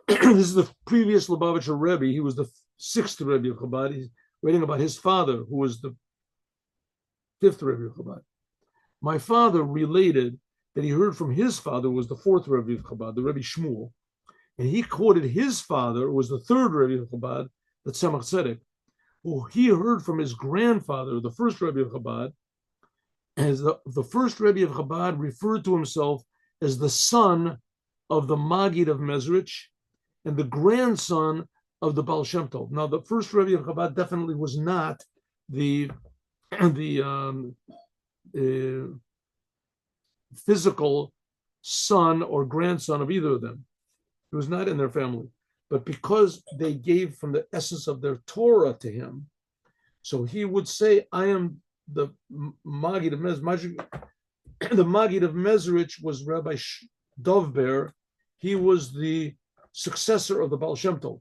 This is the previous Lubavitcher Rebbe. He was the sixth Rebbe of Chabad. He's writing about his father, who was the fifth Rebbe of Chabad. My father related that he heard from his father, who was the fourth Rebbe of Chabad, the Rebbe Shmuel, and he quoted his father, who was the third Rebbe of Chabad, the Tzemach Tzedek, who he heard from his grandfather, the first Rebbe of Chabad, as the first Rebbe of Chabad referred to himself as the son of the Maggid of Mezrich and the grandson of the Baal Shem Tov. Now, the first Rebbe of Chabad definitely was not the physical son or grandson of either of them. He was not in their family. But because they gave from the essence of their Torah to him, so he would say, I am the Maggid of Mezrich. The Maggid of Mezrich was Rabbi Dovber. He was the successor of the Baal Shem Tov.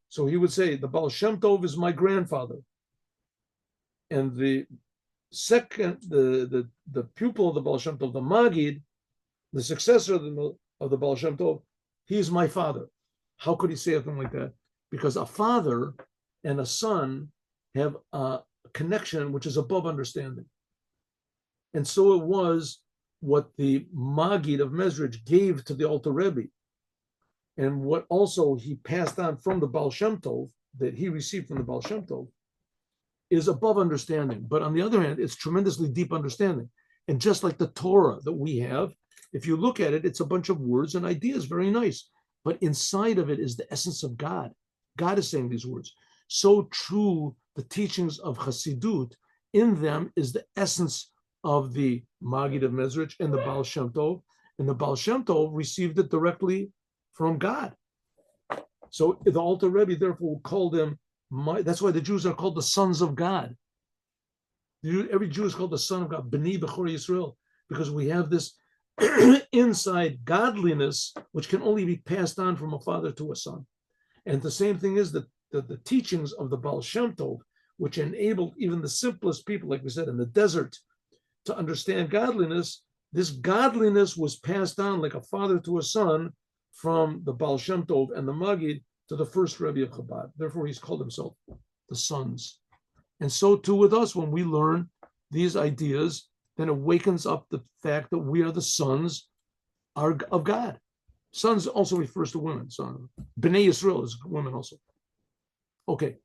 So he would say, the Baal Shem Tov is my grandfather. And the second, the pupil of the Baal Shem Tov, the Maggid, the successor of the Baal Shem Tov, he's my father. How could he say a thing like that? Because a father and a son have a connection which is above understanding. And so it was what the Maggid of Mezrich gave to the Alter Rebbe, and what also he passed on from the Baal Shem Tov, that he received from the Baal Shem Tov, is above understanding. But on the other hand, it's tremendously deep understanding. And just like the Torah that we have, if you look at it, it's a bunch of words and ideas, very nice. But inside of it is the essence of God. God is saying these words. So true, the teachings of Chassidut, in them is the essence of the Maggid of Mezrich and the Baal Shem Tov. And the Baal Shem Tov received it directly from God. So the Alter Rebbe therefore call them, that's why the Jews are called the sons of God. Every Jew is called the son of God, B'nai Bechor Yisrael, because we have this inside godliness which can only be passed on from a father to a son. And the same thing is that the teachings of the Baal Shem Tov, which enabled even the simplest people, like we said, in the desert, to understand godliness, this godliness was passed on like a father to a son from the Baal Shem Tov and the Maggid to the first Rebbe of Chabad. Therefore, he's called himself the sons. And so too with us, when we learn these ideas, then it wakens up the fact that we are the sons of God. Sons also refers to women. So B'nai Yisrael is women also. Okay.